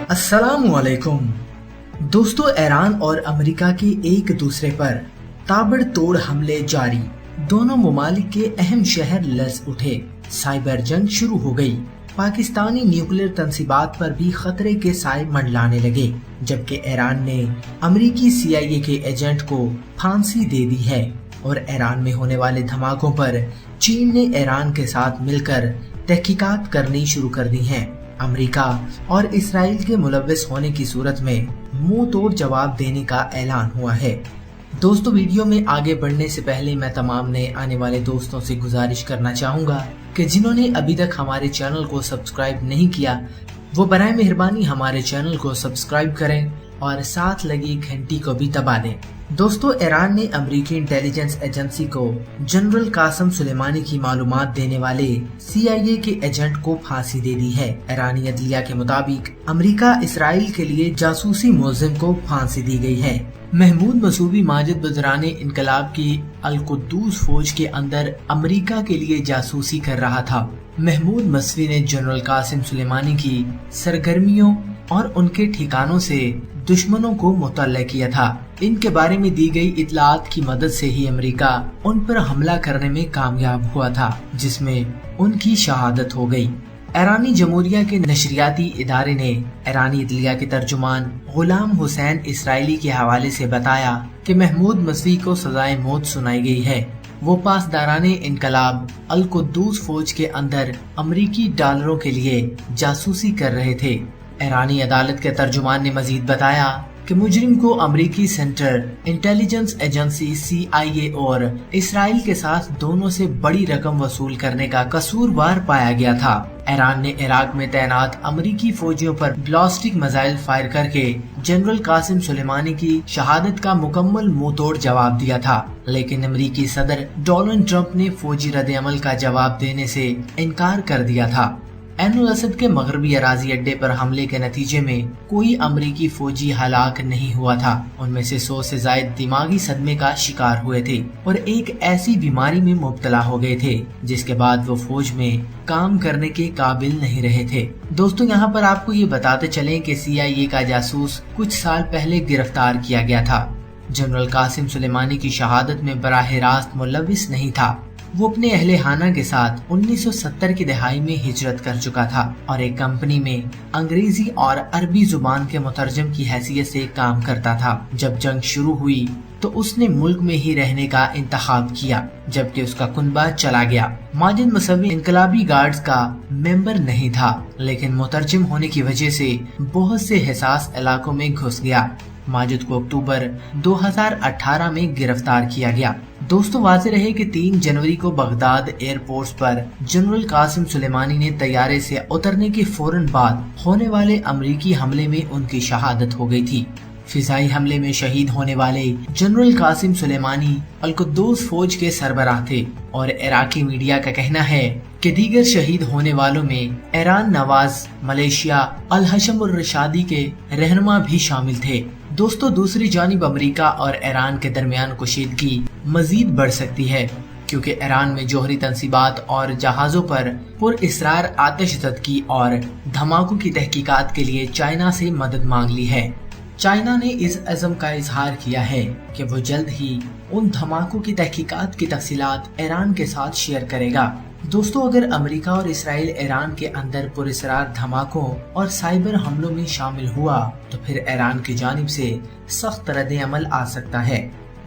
अस्सलामुअलैकुम। दोस्तों, ईरान और अमेरिका के एक दूसरे पर ताबड़तोड़ हमले जारी। दोनों ममालिक के अहम शहर लर्ज उठे। साइबर जंग शुरू हो गई। पाकिस्तानी न्यूक्लियर तंसीबात पर भी खतरे के साए मंडलाने लगे, जबकि ईरान ने अमेरिकी CIA के एजेंट को फांसी दे दी है। और ईरान में होने वाले धमाकों पर चीन ने ईरान के साथ मिलकर तहकीकात करनी शुरू कर दी हैं। अमेरिका और इसराइल के मुलव्विस होने की सूरत में मुंह तोड़ जवाब देने का ऐलान हुआ है। दोस्तों, वीडियो में आगे बढ़ने से पहले मैं तमाम नए आने वाले दोस्तों से गुजारिश करना चाहूँगा कि जिन्होंने अभी तक हमारे चैनल को सब्सक्राइब नहीं किया, वो बराए मेहरबानी हमारे चैनल को सब्सक्राइब करें और साथ लगी घंटी को भी दबा दें। दोस्तों, ईरान ने अमेरिकी इंटेलिजेंस एजेंसी को जनरल कासिम सुलेमानी की मालूमात देने वाले CIA के एजेंट को फांसी दे दी है। ईरानी अदलिया के मुताबिक अमेरिका इसराइल के लिए जासूसी मुलजिम को फांसी दी गई है। महमूद मसूबी माजिद बजराने इनकलाब की अल-कुद्दूस फौज के अंदर अमेरिका के लिए जासूसी कर रहा था। महमूद मसवी ने जनरल कासिम सुलेमानी की सरगर्मियों और उनके ठिकानों से दुश्मनों को मुतल्ला किया था। इनके बारे में दी गई इतलात की मदद से ही अमेरिका उन पर हमला करने में कामयाब हुआ था, जिसमें उनकी शहादत हो गई। ईरानी जमहूरिया के नशरियाती इदारे ने ईरानी अदलिया के तर्जुमान गुलाम हुसैन इसराइली के हवाले से बताया कि महमूद मसवी को सजाए मौत सुनाई गई है। वो पासदाराने इनकलाब अल-कुद्दूस फौज के अंदर अमरीकी डॉलरों के लिए जासूसी कर रहे थे। ईरानी अदालत के तर्जुमान ने मजीद बताया कि मुजरिम को अमेरिकी सेंट्रल इंटेलिजेंस एजेंसी CIA और इसराइल के साथ दोनों से बड़ी रकम वसूल करने का कसूरवार पाया गया था। ईरान ने इराक में तैनात अमेरिकी फौजियों पर ब्लास्टिक मिसाइल फायर करके जनरल कासिम सुलेमानी की शहादत का मुकम्मल मुंहतोड़ जवाब दिया था, लेकिन अमेरिकी सदर डोनाल्ड ट्रंप ने फौजी रद्द-ए-अमल का जवाब देने से इनकार कर दिया था। ऐनुल असद के मगरबी अराजी अड्डे पर हमले के नतीजे में कोई अमरीकी फौजी हलाक नहीं हुआ था। उनमें से 100 से ज्यादा दिमागी सदमे का शिकार हुए थे और एक ऐसी बीमारी में मुब्तला हो गए थे जिसके बाद वो फौज में काम करने के काबिल नहीं रहे थे। दोस्तों, यहाँ पर आपको ये बताते चलें कि CIA का जासूस कुछ साल पहले गिरफ्तार किया गया था। जनरल कासिम सुलेमानी की शहादत में बराह रास्त मुलव्विस नहीं था। वो अपने अहले खाना के साथ 1970 की दहाई में हिजरत कर चुका था और एक कंपनी में अंग्रेजी और अरबी जुबान के मुतरजम की हैसियत से काम करता था। जब जंग शुरू हुई तो उसने मुल्क में ही रहने का इंतखाब किया, जबकि उसका कुनबा चला गया। माजिद मसवी इनकलाबी गार्ड्स का मेंबर नहीं था, लेकिन मुतरजम होने की वजह से बहुत से हिसास इलाकों में घुस गया। माजिद को अक्टूबर 2018 में गिरफ्तार किया गया। दोस्तों, वाज़ेह रहे कि 3 जनवरी को बगदाद एयरपोर्ट पर जनरल कासिम सुलेमानी ने तैयारे से उतरने के फौरन बाद होने वाले अमरीकी हमले में उनकी शहादत हो गई थी। फिजाई हमले में शहीद होने वाले जनरल कासिम सुलेमानी अल-कुद्दूस फौज के सरबराह थे और इराकी मीडिया का कहना है कि दीगर शहीद होने वालों में ईरान नवाज मलेशिया अल-हशम उर-रशादी के रहनुमा भी शामिल थे। दोस्तों, दूसरी जानिब अमेरिका और ईरान के दरमियान कशीदगी मजीद बढ़ सकती है, क्योंकि ईरान में जौहरी तंसीबात और जहाजों पर पुरअसरार आतिशज़दगी और धमाकों की तहकीकात के लिए चाइना से मदद मांग ली है। चाइना ने इस अज़म का इजहार किया है कि वो जल्द ही उन धमाकों की तहकीकात की तफसीलात ईरान के साथ शेयर करेगा। दोस्तों, अगर अमेरिका और इसराइल ईरान के अंदर पुरअसरार धमाकों और साइबर हमलों में शामिल हुआ तो फिर ईरान की जानिब से सख्त रद्द-ए-अमल आ सकता है।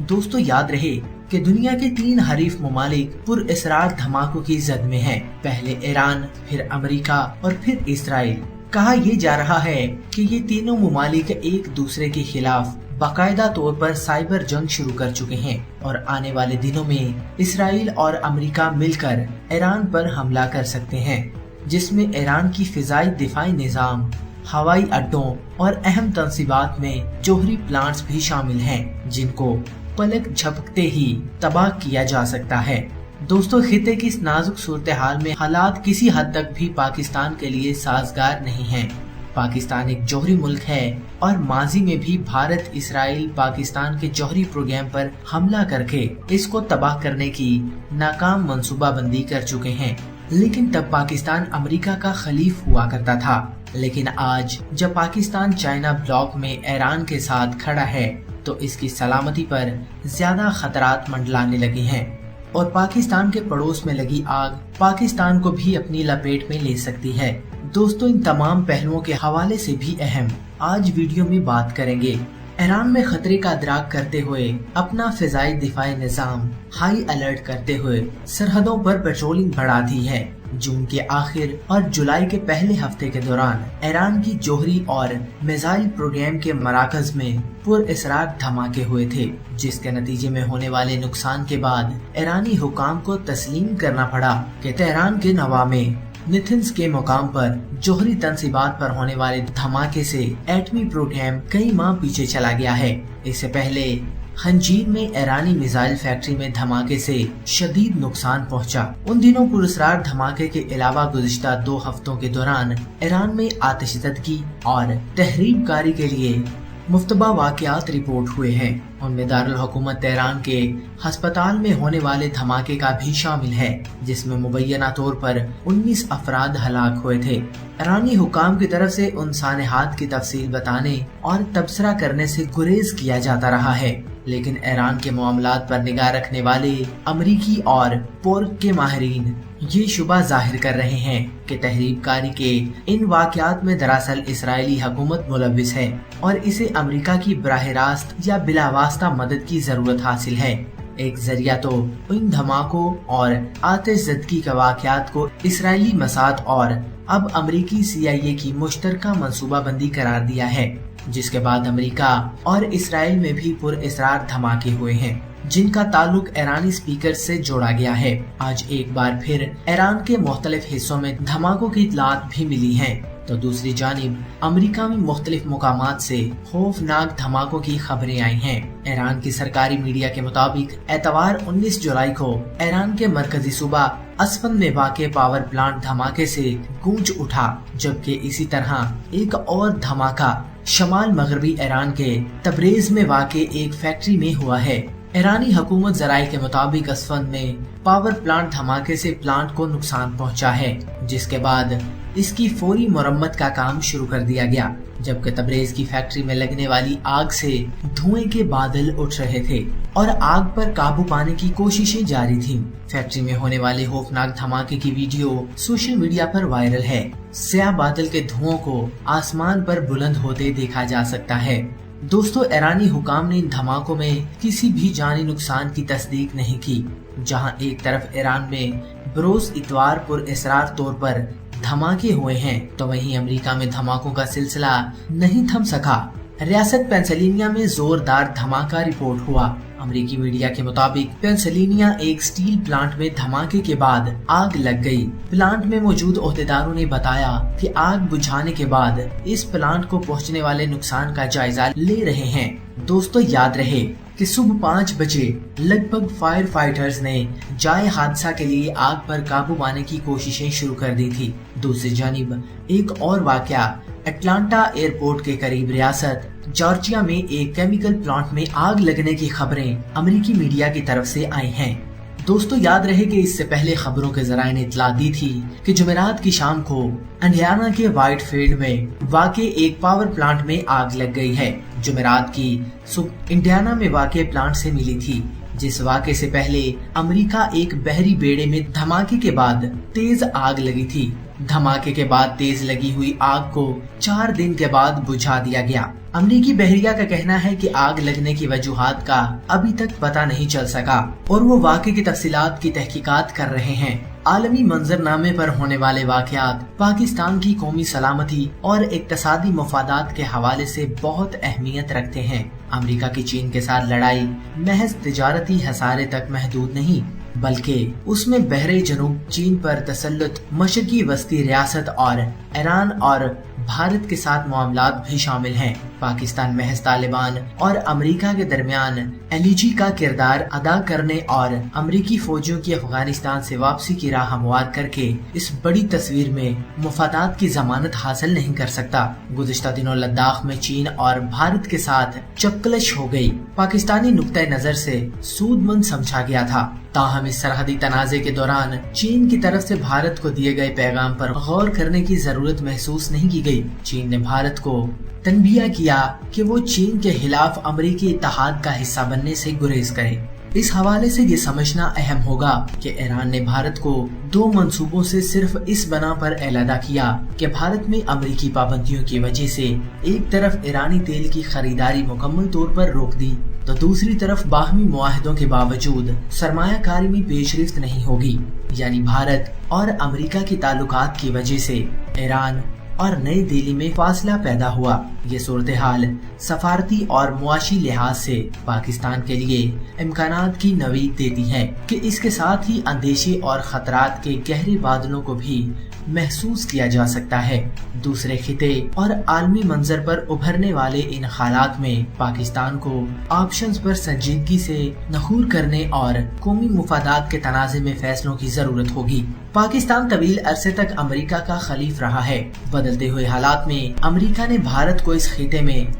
दोस्तों, याद रहे कि दुनिया के 3 हरीफ ममालिक पुरअसरार धमाकों की जद में हैं। पहले ईरान, फिर अमेरिका और फिर इसराइल। कहा यह जा रहा है कि ये तीनों ममालिक एक दूसरे के खिलाफ बाकायदा तौर पर साइबर जंग शुरू कर चुके हैं और आने वाले दिनों में इसराइल और अमेरिका मिलकर ईरान पर हमला कर सकते हैं, जिसमें ईरान की फिजाई दिफाई निजाम, हवाई अड्डों और अहम तंसीबात में जौहरी प्लांट्स भी शामिल हैं, जिनको पलक झपकते ही तबाह किया जा सकता है। दोस्तों, खिते की इस नाजुक सूरत हाल में हालात किसी हद तक भी पाकिस्तान के लिए साजगार नहीं हैं। पाकिस्तान एक जौहरी मुल्क है और माजी में भी भारत इसराइल पाकिस्तान के जौहरी प्रोग्राम पर हमला करके इसको तबाह करने की नाकाम मंसूबाबंदी कर चुके हैं। लेकिन तब पाकिस्तान अमेरिका का खलीफ हुआ करता था। लेकिन आज जब पाकिस्तान चाइना ब्लॉक में ईरान के साथ खड़ा है तो इसकी सलामती पर ज्यादा खतरात मंडलाने लगे हैं और पाकिस्तान के पड़ोस में लगी आग पाकिस्तान को भी अपनी लपेट में ले सकती है। दोस्तों, इन तमाम पहलुओं के हवाले से भी अहम आज वीडियो में बात करेंगे। ईरान में खतरे का अदराक करते हुए अपना फिजाई दिफाई निजाम हाई अलर्ट करते हुए सरहदों पर पेट्रोलिंग बढ़ा दी है। जून के आखिर और जुलाई के पहले हफ्ते के दौरान ईरान की जोहरी और मिसाइल प्रोग्राम के मराकज में पुरअसरार धमाके हुए थे, जिसके नतीजे में होने वाले नुकसान के बाद ईरानी हुकाम को तस्लीम करना पड़ा कि तेहरान के नवा में निथिन्स के मुकाम पर जोहरी तनसीबात पर होने वाले धमाके से एटमी प्रोग्राम कई माह पीछे चला गया है। इससे पहले खंजीर में ईरानी मिसाइल फैक्ट्री में धमाके से शदीद नुकसान पहुंचा। उन दिनों पुरअसरार धमाके के अलावा गुज़िश्ता 2 हफ्तों के दौरान ईरान में आतिशज़दगी और तहरीब कारी के लिए मुफ्तबा वाक़यात रिपोर्ट हुए हैं। उनमें दारुल हुकूमत तेहरान के अस्पताल में होने वाले धमाके का भी शामिल है, जिसमें मुबैना तौर पर 19 अफराद हलाक हुए थे। ईरानी हुकाम की तरफ से उन सानहात की तफसील बताने और तबसरा करने से गुरेज किया जाता रहा है, लेकिन ईरान के मामलात पर निगाह रखने वाले अमरीकी और पोर्क के माहिरीन ये शुबा जाहिर कर रहे हैं कि तहरीबकारी के इन वाक़यात में दरअसल इसराइली हुकूमत मुलव्विस है और इसे अमेरिका की बराह रास्त या बिलावास्ता मदद की जरूरत हासिल है। एक जरिया तो इन धमाकों और आतिशज़दगी के वाक़यात को इसराइली मसाद और अब अमरीकी CIA की मुश्तरका मंसूबाबंदी करार दिया है, जिसके बाद अमेरिका और इसराइल में भी पुरअसरार धमाके हुए हैं, जिनका ताल्लुक ईरानी स्पीकर से जोड़ा गया है। आज एक बार फिर ईरान के मुख्तलिफ हिस्सों में धमाकों की इतलात भी मिली हैं, तो दूसरी जानिब अमेरिका में मुख्तलिफ मुकामात से खौफनाक धमाकों की खबरें आई हैं। ईरान की सरकारी मीडिया के मुताबिक एतवार 19 जुलाई को ईरान के मरकजी सूबा अस्फन में वाक़े पावर प्लांट धमाके से गूंज उठा, जबकि इसी तरह एक और धमाका शमाल मगरबी ईरान के तबरेज में वाक़े एक फैक्ट्री में हुआ है। ईरानी हुकूमत ज़राए के मुताबिक अस्फन में पावर प्लांट धमाके से प्लांट को नुकसान पहुंचा है, जिसके बाद इसकी फौरी मरम्मत का काम शुरू कर दिया गया, जबकि तबरेज की फैक्ट्री में लगने वाली आग से धुएं के बादल उठ रहे थे और आग पर काबू पाने की कोशिशें जारी थीं। फैक्ट्री में होने वाले खौफनाक धमाके की वीडियो सोशल मीडिया पर वायरल है। स्याह बादल के धुओं को आसमान पर बुलंद होते देखा जा सकता है। दोस्तों, ईरानी हुकाम ने इन धमाकों में किसी भी जानी नुकसान की तस्दीक नहीं की। जहां एक तरफ ईरान में बरोज इतवार पुरअसरार तौर पर धमाके हुए हैं, तो वहीं अमेरिका में धमाकों का सिलसिला नहीं थम सका। रियासत पेंसिल्वेनिया में जोरदार धमाका रिपोर्ट हुआ। अमेरिकी मीडिया के मुताबिक पेंसिल्वेनिया एक स्टील प्लांट में धमाके के बाद आग लग गई। प्लांट में मौजूद ओहदेदारों ने बताया कि आग बुझाने के बाद इस प्लांट को पहुंचने वाले नुकसान का जायजा ले रहे हैं। दोस्तों, याद रहे कि सुबह 5 बजे लगभग फायर फाइटर्स ने जाए हादसा के लिए आग पर काबू पाने की कोशिशें शुरू कर दी थी। दूसरी जानिब एक और वाकया अटलांटा एयरपोर्ट के करीब रियासत जॉर्जिया में एक केमिकल प्लांट में आग लगने की खबरें अमेरिकी मीडिया की तरफ से आई हैं। दोस्तों, याद रहे कि इससे पहले खबरों के जराए ने इतला दी थी कि जुमेरात की शाम को इंडियाना के व्हाइटफील्ड में वाक़े एक पावर प्लांट में आग लग गई है। जुमेरात की सुबह इंडियाना में वाक़े प्लांट से मिली थी, जिस वाक़े से पहले अमेरिका एक बहरी बेड़े में धमाके के बाद तेज आग लगी थी। धमाके के बाद तेज लगी हुई आग को 4 दिन के बाद बुझा दिया गया। अमरीकी बहरिया का कहना है कि आग लगने की वजूहात का अभी तक पता नहीं चल सका और वो वाक़े की तफसीलात की तहकीकात कर रहे हैं। आलमी मंजरनामे पर होने वाले वाक़यात पाकिस्तान की कौमी सलामती और इक्तसादी मफादात के हवाले से बहुत अहमियत रखते हैं। अमेरिका की चीन के साथ लड़ाई महज तिजारती हसारे तक महदूद नहीं, बल्कि उसमें बहरे जनूब चीन पर तसल्लुत, मशरकी वस्ती रियासत और ईरान और भारत के साथ मामलात भी शामिल हैं। पाकिस्तान महज तालिबान और अमेरिका के दरमियान LG का किरदार अदा करने और अमेरिकी फौजियों की अफगानिस्तान से वापसी की राह हमवार करके इस बड़ी तस्वीर में मुफादात की जमानत हासिल नहीं कर सकता। गुज़िश्ता दिनों लद्दाख में चीन और भारत के साथ चपकलश हो गई। पाकिस्तानी नुक्ता नजर से सूदमंद समझा गया था। ताहम इस सरहदी तनाज़े के दौरान चीन की तरफ से भारत को दिए गए पैगाम पर गौर करने की जरूरत महसूस नहीं की गई। चीन ने भारत को तनबिया किया कि वो चीन के खिलाफ अमेरिकी इत्तेहाद का हिस्सा बनने से गुरेज करे। इस हवाले से ये समझना अहम होगा कि ईरान ने भारत को 2 मंसूबों से सिर्फ इस बना पर अलहदा किया कि भारत में अमेरिकी पाबंदियों की वजह से एक तरफ ईरानी तेल की खरीदारी मुकम्मल तौर पर रोक दी तो दूसरी तरफ बाहमी मुआहदों के बावजूद सरमायाकारी में पेशरफ्त नहीं होगी। यानी भारत और अमेरिका के ताल्लुकात की वजह से ईरान और नई दिल्ली में फासला पैदा हुआ। ये सूरत हाल सफारती और मुआशी लिहाज से पाकिस्तान के लिए इम्कानात की नवीद देती है कि इसके साथ ही अंदेशे और खतरात के गहरे बादलों को भी महसूस किया जा सकता है। दूसरे खिते और आलमी मंजर पर उभरने वाले इन हालात में पाकिस्तान को ऑप्शंस पर संजीदगी से नखूर करने और कौमी मुफादात के तनाज़े में फैसलों की जरूरत होगी। पाकिस्तान तवील अरसे तक अमेरिका का खलीफ रहा है। बदलते हुए हालात में अमेरिका ने भारत को इस खिते में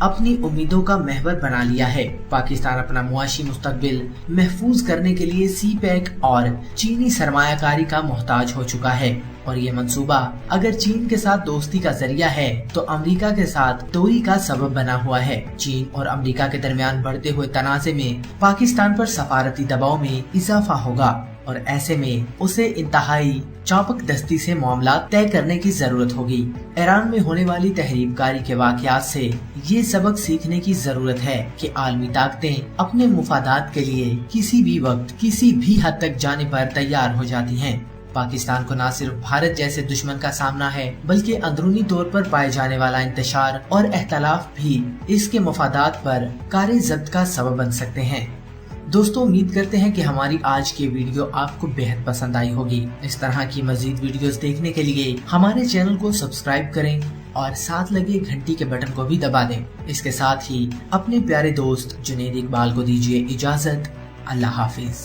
अपनी उम्मीदों का महवर बना लिया है। पाकिस्तान अपना मुआशी मुस्तकबिल महफूज करने के लिए CPEC और चीनी सरमायाकारी का मोहताज हो चुका है और ये मंसूबा अगर चीन के साथ दोस्ती का जरिया है तो अमेरिका के साथ दूरी का सबब बना हुआ है। चीन और अमेरिका के दरमियान बढ़ते हुए तनाज़े में पाकिस्तान पर सफारती दबाव में इजाफा होगा और ऐसे में उसे इंतहाई चापक दस्ती से मामला तय करने की जरूरत होगी। ईरान में होने वाली तहरीबकारी के वाकयात से ये सबक सीखने की जरूरत है कि आलमी ताकतें अपने मुफादात के लिए किसी भी वक्त किसी भी हद तक जाने पर तैयार हो जाती हैं। पाकिस्तान को न सिर्फ भारत जैसे दुश्मन का सामना है बल्कि अंदरूनी तौर पर पाए जाने वाला इंतशार और एख्तलाफ भी इसके मुफादात पर कारे ज़ब्त का सबब बन सकते हैं। दोस्तों, उम्मीद करते हैं कि हमारी आज की वीडियो आपको बेहद पसंद आई होगी। इस तरह की मजीद वीडियोस देखने के लिए हमारे चैनल को सब्सक्राइब करें और साथ लगे घंटी के बटन को भी दबा दें। इसके साथ ही अपने प्यारे दोस्त जुनैद इकबाल को दीजिए इजाजत। अल्लाह हाफिज।